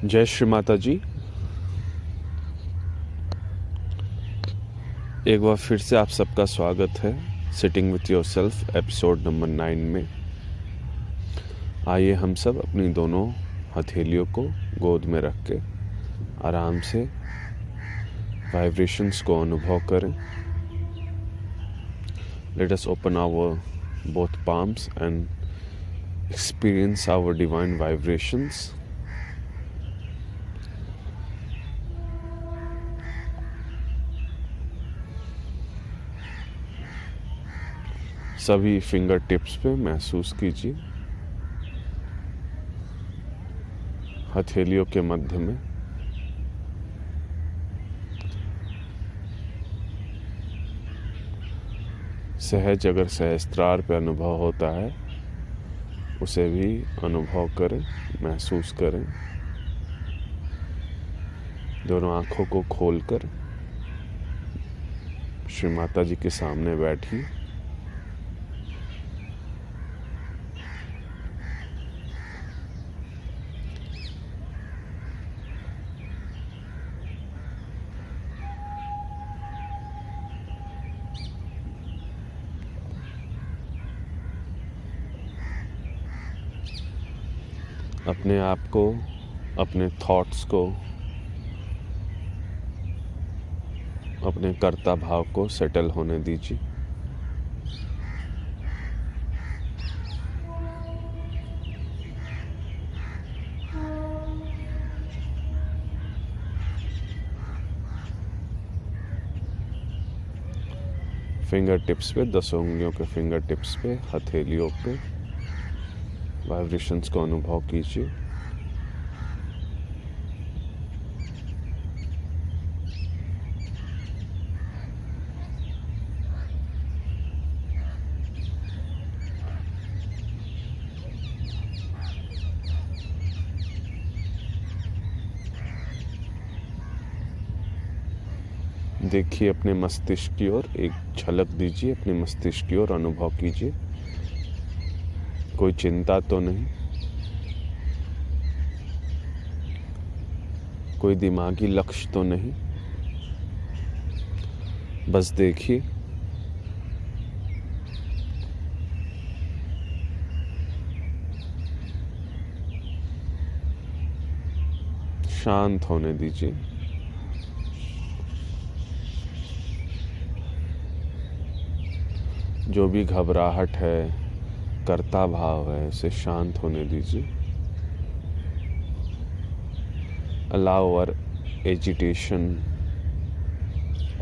जय श्री माता जी। एक बार फिर से आप सबका स्वागत है sitting with yourself episode number 9 में। आइए हम सब अपनी दोनों हथेलियों को गोद में रख के आराम से वाइब्रेशंस को अनुभव करें। Let us open our both palms and experience our divine vibrations. सभी फिंगर टिप्स पे महसूस कीजिए। हथेलियों के मध्य में सहज अगर सहस्त्रार पे अनुभव होता है उसे भी अनुभव करें, महसूस करें। दोनों आंखों को खोलकर श्री माता जी के सामने बैठिए। अपने आप को, अपने थॉट्स को, अपने कर्ता भाव को सेटल होने दीजिए। फिंगर टिप्स पे, 10 उंगलियों के फिंगर टिप्स पे, हथेलियों पे वाइब्रेशंस को अनुभव कीजिए। देखिए अपने मस्तिष्क की ओर, एक झलक दीजिए अपने मस्तिष्क की ओर, अनुभव कीजिए। कोई चिंता तो नहीं, कोई दिमागी लक्ष्य तो नहीं, बस देखिए। शांत होने दीजिए। जो भी घबराहट है, कर्ता भाव है, उसे शांत होने दीजिए। Allow our agitation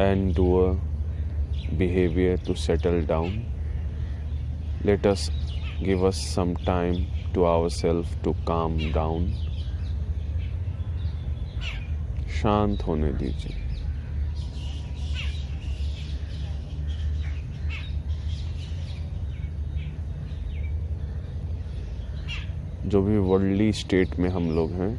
and our behavior to settle down. Let us give us some time to ourselves to calm down. शांत होने दीजिए। जो भी वर्ल्डली स्टेट में हम लोग हैं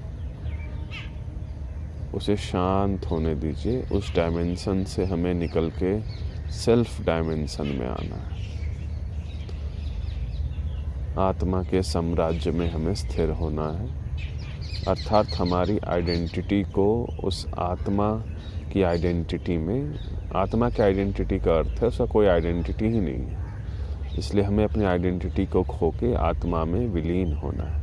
उसे शांत होने दीजिए। उस डायमेंशन से हमें निकल के सेल्फ डायमेंशन में आना है। आत्मा के साम्राज्य में हमें स्थिर होना है, अर्थात हमारी आइडेंटिटी को उस आत्मा की आइडेंटिटी में, आत्मा की आइडेंटिटी का अर्थ है उसका कोई आइडेंटिटी ही नहीं है, इसलिए हमें अपनी आइडेंटिटी को खो के आत्मा में विलीन होना है।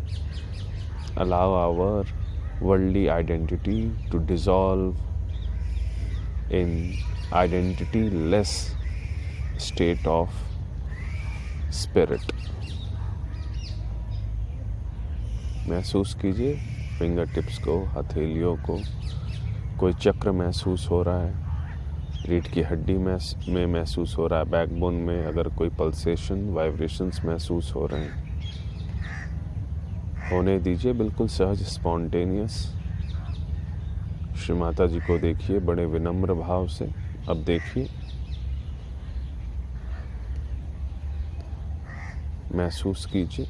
Allow our worldly identity to dissolve in identity-less state of spirit. महसूस कीजिए फिंगर टिप्स को, हथेलियों को। कोई चक्र महसूस हो रहा है, रीढ़ की हड्डी में महसूस हो रहा है, बैकबोन में अगर कोई पल्सेशन, वाइब्रेशंस महसूस हो रहे हैं, होने दीजिए। बिल्कुल सहज, स्पॉन्टेनियस। श्री माता जी को देखिए बड़े विनम्र भाव से। अब देखिए, महसूस कीजिए।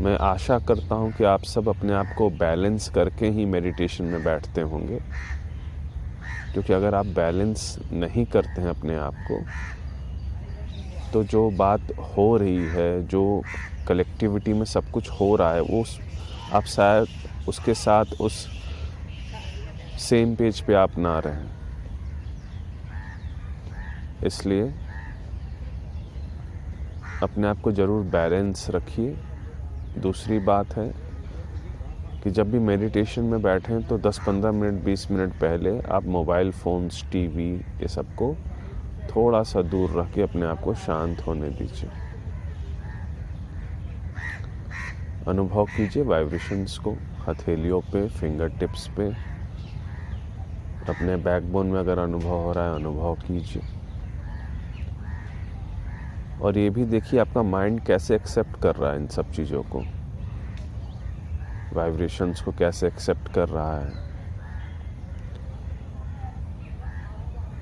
मैं आशा करता हूँ कि आप सब अपने आप को बैलेंस करके ही मेडिटेशन में बैठते होंगे, क्योंकि अगर आप बैलेंस नहीं करते हैं अपने आप को तो जो बात हो रही है, जो कलेक्टिविटी में सब कुछ हो रहा है, वो आप शायद उसके साथ उस सेम पेज पे आप ना रहें। इसलिए अपने आप को ज़रूर बैलेंस रखिए। दूसरी बात है कि जब भी मेडिटेशन में बैठें तो 10-15 मिनट 20 मिनट पहले आप मोबाइल फ़ोन्स, टीवी, ये सब को थोड़ा सा दूर रख के अपने आप को शांत होने दीजिए। अनुभव कीजिए वाइब्रेशंस को, हथेलियों पे, फिंगर टिप्स पे, अपने बैकबोन में अगर अनुभव हो रहा है अनुभव कीजिए। और ये भी देखिए आपका माइंड कैसे एक्सेप्ट कर रहा है इन सब चीज़ों को, वाइब्रेशंस को कैसे एक्सेप्ट कर रहा है।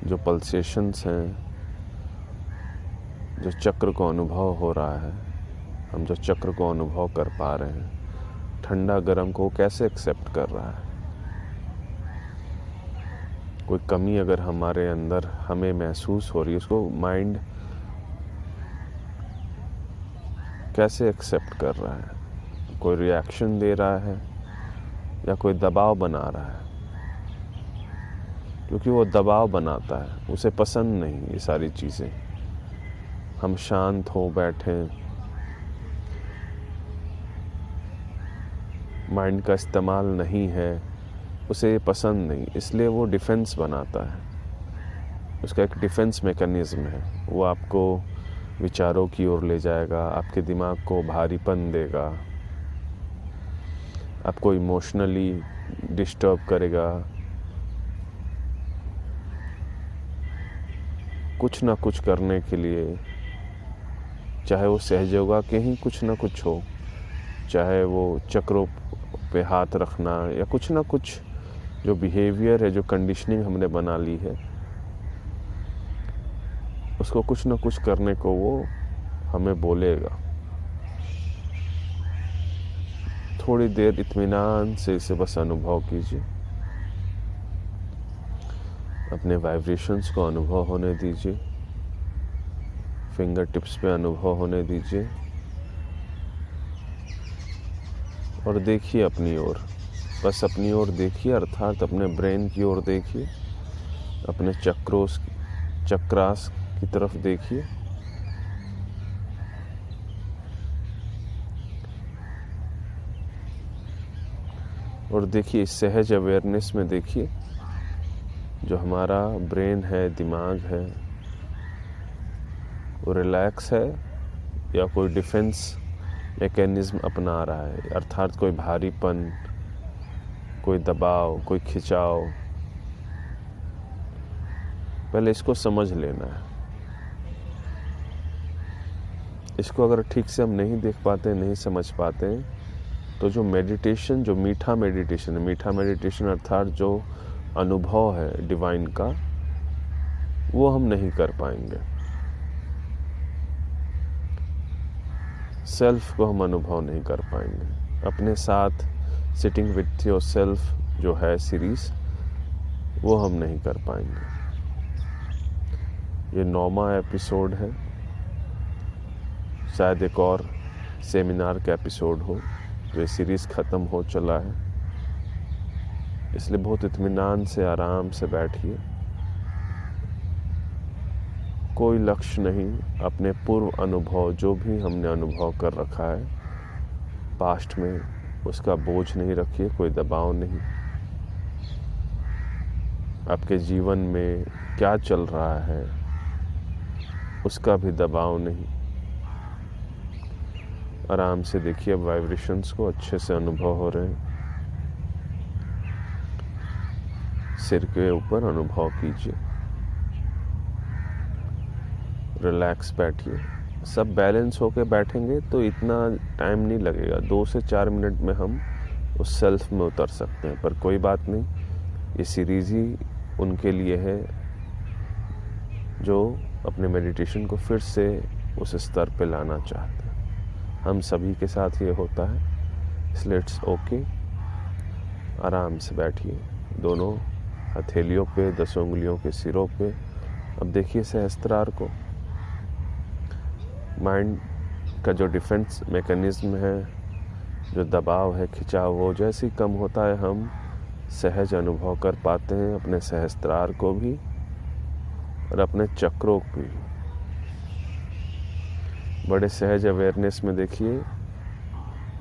जो पल्सेशंस हैं, जो चक्र को अनुभव हो रहा है, हम जो चक्र को अनुभव कर पा रहे हैं, ठंडा गर्म को कैसे एक्सेप्ट कर रहा है। कोई कमी अगर हमारे अंदर हमें महसूस हो रही है, उसको माइंड कैसे एक्सेप्ट कर रहा है। कोई रिएक्शन दे रहा है या कोई दबाव बना रहा है, क्योंकि वो दबाव बनाता है, उसे पसंद नहीं ये सारी चीज़ें। हम शांत हो बैठें, माइंड का इस्तेमाल नहीं है, उसे ये पसंद नहीं, इसलिए वो डिफेंस बनाता है। उसका एक डिफेंस मैकेनिज्म है, वो आपको विचारों की ओर ले जाएगा, आपके दिमाग को भारीपन देगा, आपको इमोशनली डिस्टर्ब करेगा, कुछ ना कुछ करने के लिए, चाहे वो सहजोगा के ही कुछ ना कुछ हो, चाहे वो चक्रों पे हाथ रखना या कुछ ना कुछ जो बिहेवियर है, जो कंडीशनिंग हमने बना ली है, उसको कुछ ना कुछ करने को वो हमें बोलेगा। थोड़ी देर इत्मीनान से इसे बस अनुभव कीजिए, अपने वाइब्रेशंस को अनुभव होने दीजिए, फिंगर टिप्स पे अनुभव होने दीजिए और देखिए अपनी ओर, बस अपनी ओर देखिए, अर्थात अपने ब्रेन की ओर देखिए, अपने चक्रास की तरफ देखिए। और देखिए इस सहज अवेयरनेस में देखिए जो हमारा ब्रेन है, दिमाग है, वो रिलैक्स है या कोई डिफेंस मैकेनिज्म अपना रहा है, अर्थात कोई भारीपन, कोई दबाव, कोई खिंचाव। पहले इसको समझ लेना है। इसको अगर ठीक से हम नहीं देख पाते, नहीं समझ पाते, तो जो मेडिटेशन, जो मीठा मेडिटेशन है, मीठा मेडिटेशन अर्थात जो अनुभव है डिवाइन का, वो हम नहीं कर पाएंगे। सेल्फ को हम अनुभव नहीं कर पाएंगे। अपने साथ सिटिंग विथ योर सेल्फ जो है सीरीज, वो हम नहीं कर पाएंगे। ये 9वां एपिसोड है, शायद एक और सेमिनार का एपिसोड हो, तो ये सीरीज़ ख़त्म हो चला है। इसलिए बहुत इत्मीनान से, आराम से बैठिए। कोई लक्ष्य नहीं, अपने पूर्व अनुभव, जो भी हमने अनुभव कर रखा है पास्ट में, उसका बोझ नहीं रखिए, कोई दबाव नहीं। आपके जीवन में क्या चल रहा है उसका भी दबाव नहीं। आराम से देखिए, अब वाइब्रेशंस को अच्छे से अनुभव हो रहे हैं। सिर के ऊपर अनुभव कीजिए, रिलैक्स बैठिए। सब बैलेंस होके बैठेंगे तो इतना टाइम नहीं लगेगा, 2 से 4 मिनट में हम उस सेल्फ में उतर सकते हैं। पर कोई बात नहीं, ये सीरीज़ ही उनके लिए है जो अपने मेडिटेशन को फिर से उस स्तर पे लाना चाहते हैं। हम सभी के साथ ये होता है, इसलिए इट्स ओके। आराम से बैठिए, दोनों हथेलियों पे, 10 उंगलियों के सिरों पे। अब देखिए सहस्त्रार को, माइंड का जो डिफेंस मैकेनिज्म है, जो दबाव है, खिंचाव, वो जैसे ही कम होता है हम सहज अनुभव कर पाते हैं अपने सहस्त्रार को भी और अपने चक्रों को भी। बड़े सहज अवेयरनेस में देखिए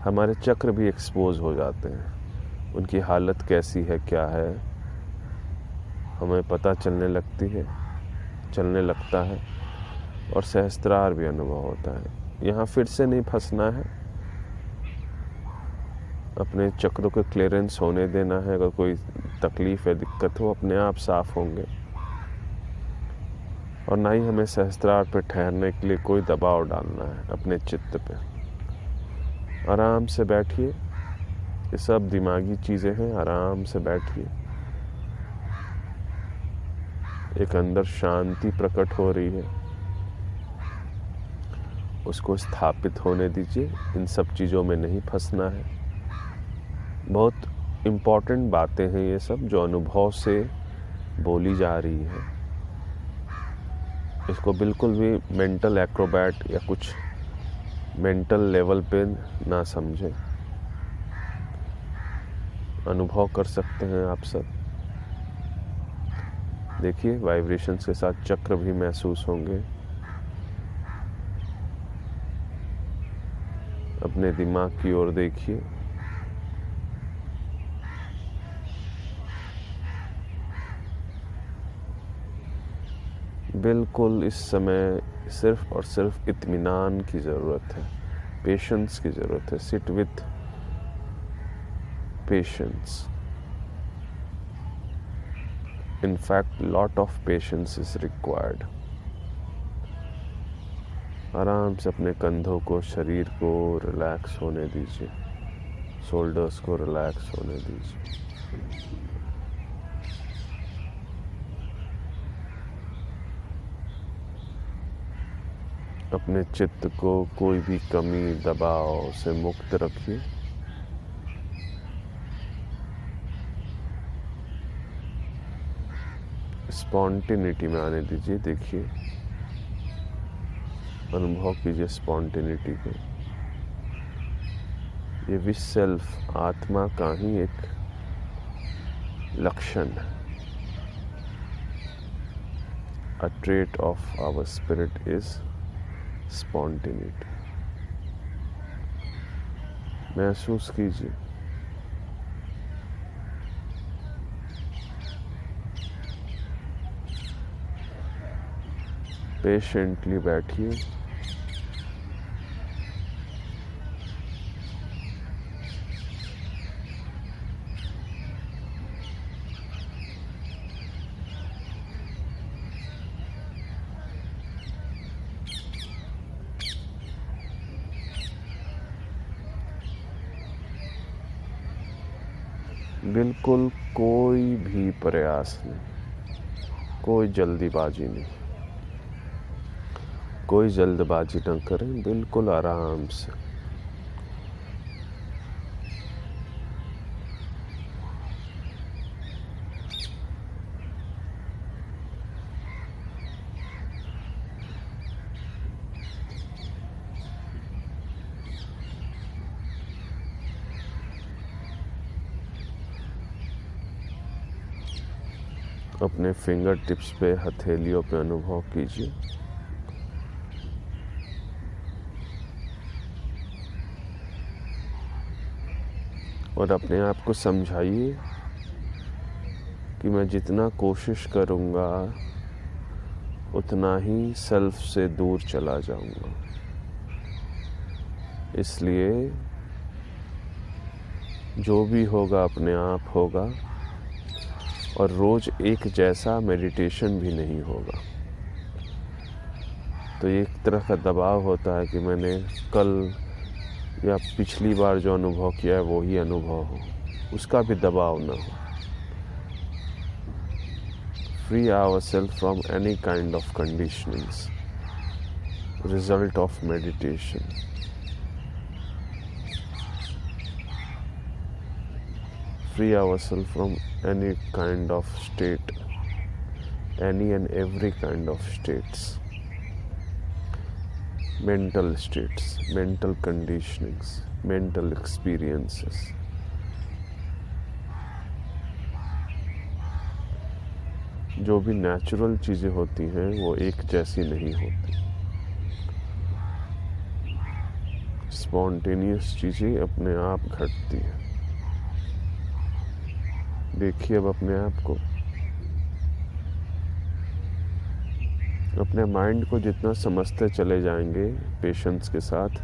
हमारे चक्र भी एक्सपोज हो जाते हैं, उनकी हालत कैसी है, क्या है, हमें पता चलने लगता है और सहस्त्रार भी अनुभव होता है। यहाँ फिर से नहीं फंसना है, अपने चक्रों को क्लियरेंस होने देना है। अगर कोई तकलीफ है, दिक्कत हो, अपने आप साफ होंगे। और ना ही हमें सहस्त्रार पे ठहरने के लिए कोई दबाव डालना है अपने चित्त पे। आराम से बैठिए, ये सब दिमागी चीज़ें हैं, आराम से बैठिए। एक अंदर शांति प्रकट हो रही है, उसको स्थापित होने दीजिए। इन सब चीज़ों में नहीं फंसना है। बहुत इम्पॉर्टेंट बातें हैं ये सब, जो अनुभव से बोली जा रही है। इसको बिल्कुल भी मेंटल एक्रोबैट या कुछ मेंटल लेवल पे ना समझें। अनुभव कर सकते हैं आप सब। देखिए वाइब्रेशंस के साथ चक्र भी महसूस होंगे। अपने दिमाग की ओर देखिए, बिल्कुल इस समय सिर्फ और सिर्फ इत्मीनान की ज़रूरत है, पेशेंस की ज़रूरत है। Sit with patience. In fact, lot of patience is required. आराम से अपने कंधों को, शरीर को रिलैक्स होने दीजिए, शोल्डर्स को रिलैक्स होने दीजिए। अपने चित्त को कोई भी कमी, दबाव से मुक्त रखिए। स्पॉन्टेनिटी में आने दीजिए। देखिए, अनुभव कीजिए स्पॉन्टेनिटी को। ये विश सेल्फ, आत्मा का ही एक लक्षण है। A trait of our spirit is spontaneity. महसूस कीजिए। पेशेंटली बैठिए। बिल्कुल कोई भी प्रयास नहीं, कोई जल्दीबाजी नहीं, कोई जल्दबाजी न करें। बिल्कुल आराम से। अपने फिंगर टिप्स पे, हथेलियों पे अनुभव कीजिए। और अपने आप को समझाइए कि मैं जितना कोशिश करूँगा उतना ही सेल्फ से दूर चला जाऊँगा। इसलिए जो भी होगा अपने आप होगा। और रोज़ एक जैसा मेडिटेशन भी नहीं होगा। तो एक तरह का दबाव होता है कि मैंने कल या पिछली बार जो अनुभव किया है वो ही अनुभव हो, उसका भी दबाव ना हो। Free ourselves from any kind of conditionings, result of meditation. Free ourselves from any kind of state, any and every kind of states. Mental states, mental conditionings, mental experiences, जो भी नेचुरल चीज़ें होती हैं वो एक जैसी नहीं होती। स्पॉन्टेनियस चीज़ें अपने आप घटती हैं। देखिए अब अपने आप को, अपने माइंड को जितना समझते चले जाएंगे पेशेंस के साथ,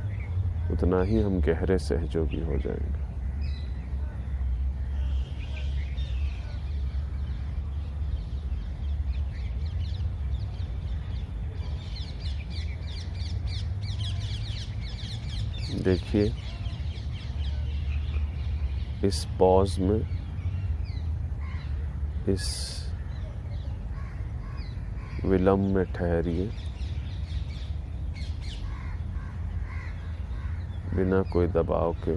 उतना ही हम गहरे सहयोगी हो जाएंगे। देखिए इस पॉज में, इस विलंब में ठहरिए, बिना कोई दबाव के।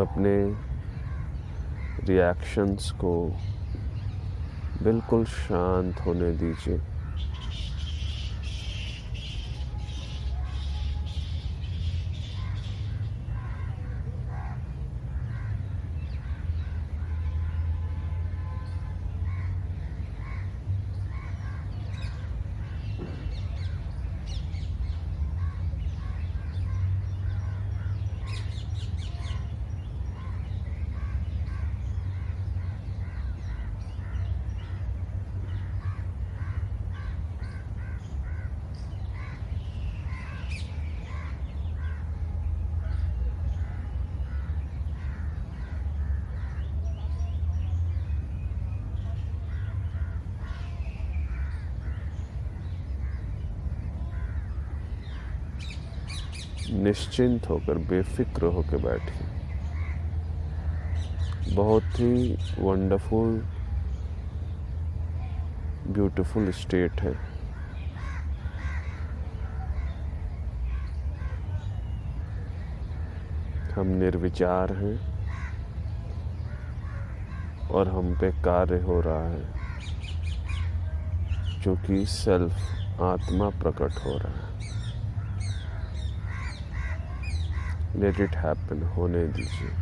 अपने रिएक्शंस को बिल्कुल शांत होने दीजिए। निश्चिंत होकर, बेफिक्र होकर बैठिए। बहुत ही वंडरफुल, ब्यूटीफुल स्टेट है। हम निर्विचार हैं और हम पे कार्य हो रहा है, जो कि सेल्फ, आत्मा प्रकट हो रहा है। लेट इट हैपन, होने दीजिए।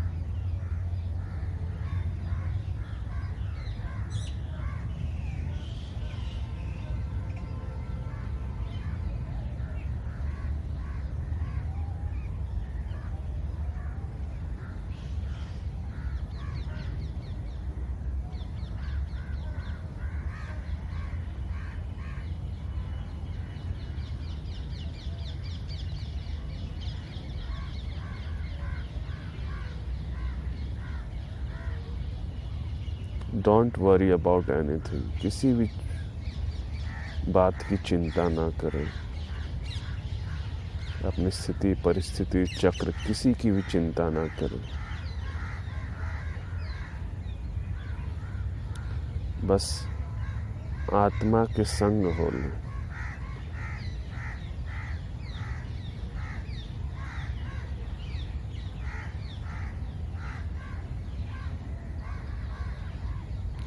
Don't worry about anything. किसी भी बात की चिंता ना करें। अपनी स्थिति, परिस्थिति, चक्र, किसी की भी चिंता ना करें। बस आत्मा के संग हो लें।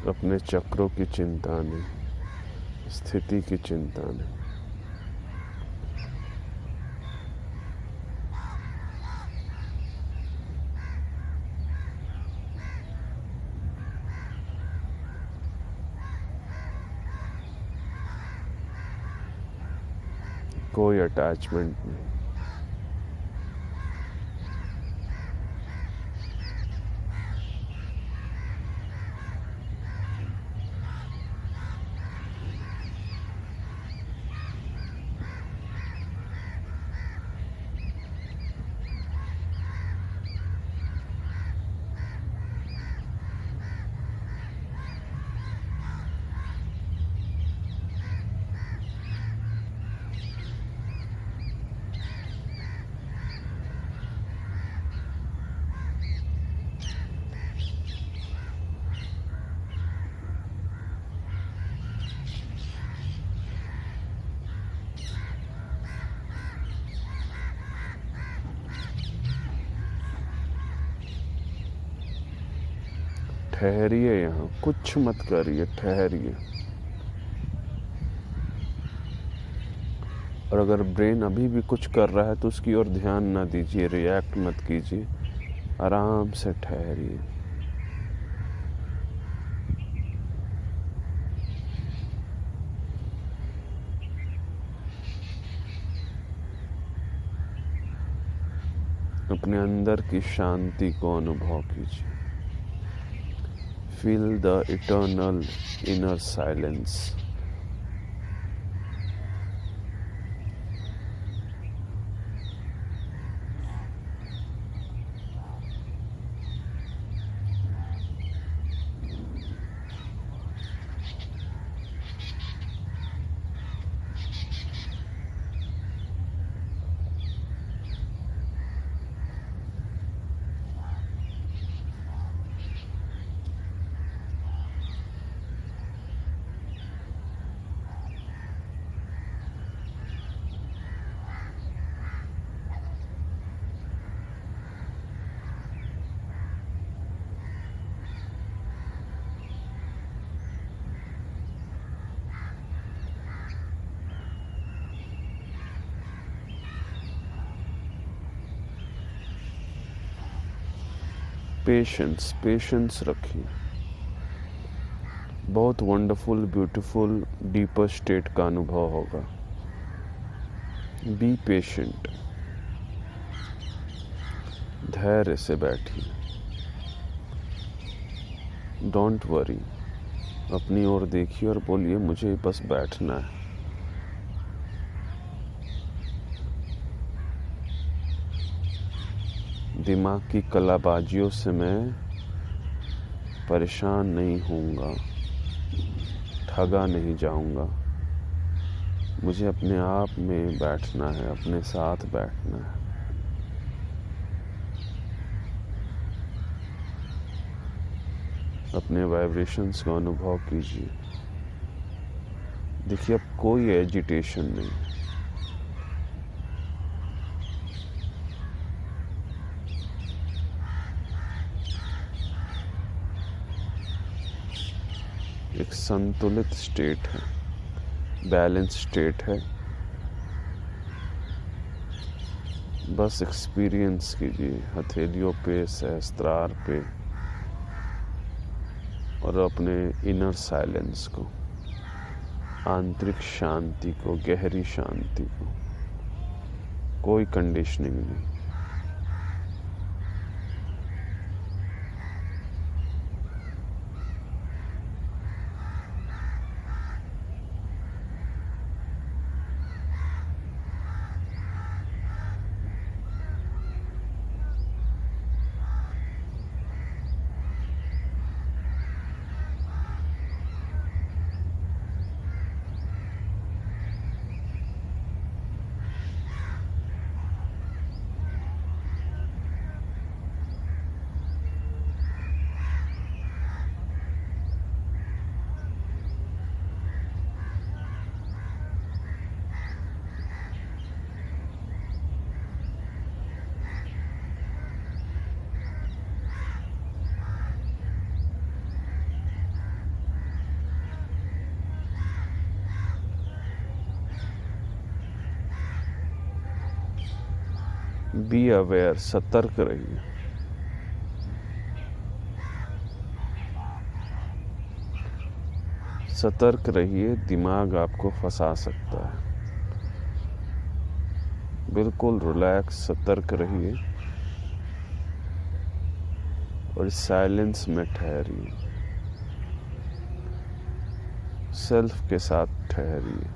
अपने चक्रों की चिंता नहीं, स्थिति की चिंता नहीं। कोई अटैचमेंट नहीं। ठहरिए, यहाँ कुछ मत करिए, ठहरिए। और अगर ब्रेन अभी भी कुछ कर रहा है तो उसकी ओर ध्यान ना दीजिए, रिएक्ट मत कीजिए, आराम से ठहरिए। अपने अंदर की शांति को अनुभव कीजिए। Feel the eternal inner silence. Patience रखिए। बहुत वंडरफुल, ब्यूटीफुल, डीपर स्टेट का अनुभव होगा। Be patient. धैर्य से बैठिए। Don't worry. अपनी ओर देखिए और बोलिए, मुझे बस बैठना है। दिमाग की कलाबाजियों से मैं परेशान नहीं होऊंगा, ठगा नहीं जाऊंगा। मुझे अपने आप में बैठना है, अपने साथ बैठना है। अपने वाइब्रेशंस का अनुभव कीजिए। देखिए, अब कोई एजिटेशन नहीं। एक संतुलित स्टेट है, बैलेंस स्टेट है। बस एक्सपीरियंस कीजिए हथेलियों पे, सहस्त्रार पे, और अपने इनर साइलेंस को, आंतरिक शांति को, गहरी शांति को। कोई कंडीशनिंग नहीं। बी अवेयर, सतर्क रहिए। सतर्क रहिए, दिमाग आपको फंसा सकता है। बिल्कुल रिलैक्स, सतर्क रहिए और साइलेंस में ठहरिए। सेल्फ के साथ ठहरिए।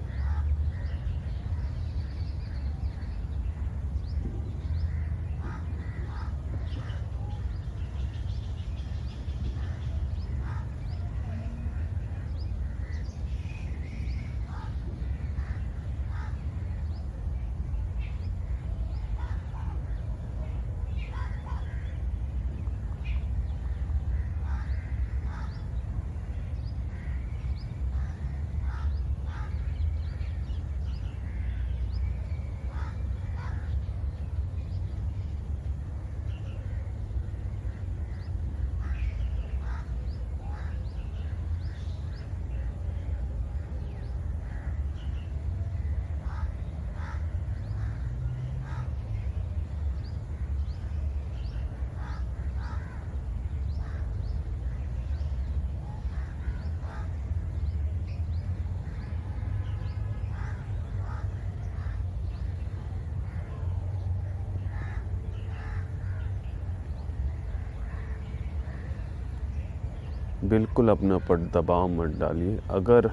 बिल्कुल अपने ऊपर दबाव मत डालिए। अगर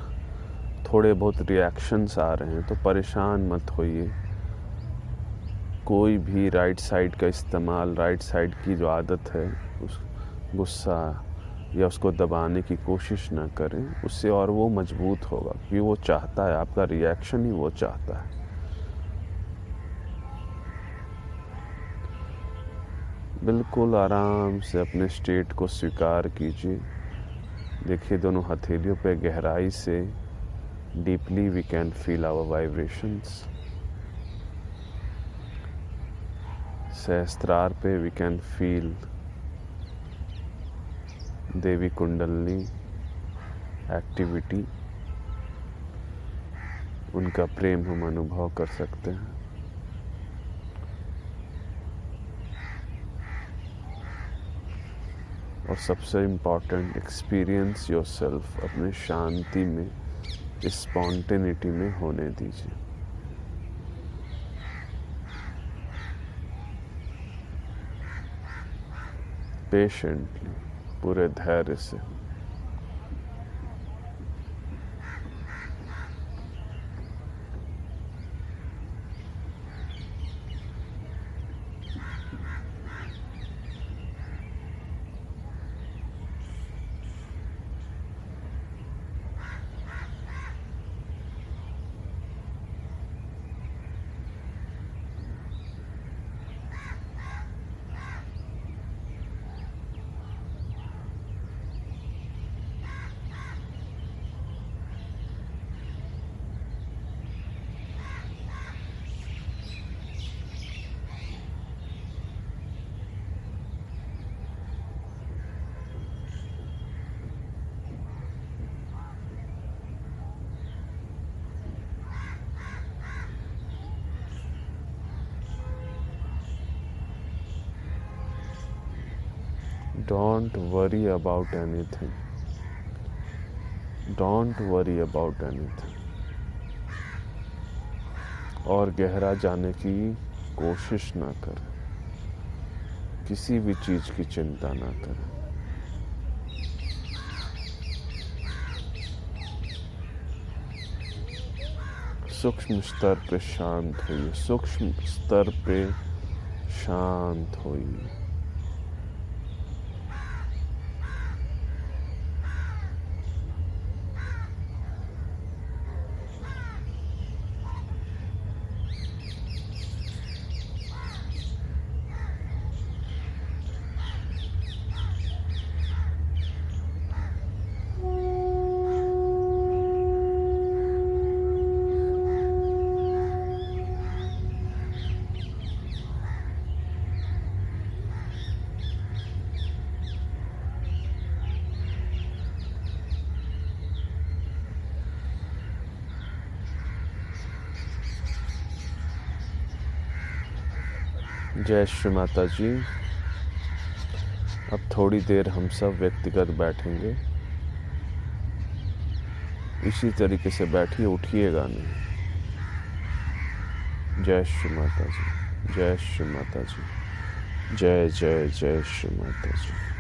थोड़े बहुत रिएक्शंस आ रहे हैं तो परेशान मत होइए। कोई भी राइट साइड का इस्तेमाल, राइट साइड की जो आदत है, उस गुस्सा या उसको दबाने की कोशिश ना करें। उससे और वो मजबूत होगा, क्योंकि वो चाहता है, आपका रिएक्शन ही वो चाहता है। बिल्कुल आराम से अपने स्टेट को स्वीकार कीजिए। देखिए दोनों हथेलियों पे गहराई से deeply we can feel our vibrations. Sahasrara पे we can feel Devi Kundalini activity, उनका प्रेम हम अनुभव कर सकते हैं। और सबसे इम्पॉर्टेंट, एक्सपीरियंस योरसेल्फ, अपने शांति में, स्पॉन्टेनिटी में होने दीजिए। पेशेंटली, पूरे धैर्य से। Don't worry about anything. Don't worry about anything. और गहरा जाने की कोशिश ना करें, किसी भी चीज़ की चिंता ना करें। सूक्ष्म स्तर पे शांत होइए, सूक्ष्म स्तर पे शांत होइए। जय श्री माता जी। अब थोड़ी देर हम सब व्यक्तिगत बैठेंगे। इसी तरीके से बैठिए, उठिएगा नहीं। जय श्री माता जी, जय श्री माता जी, जय जय जय श्री माता जी।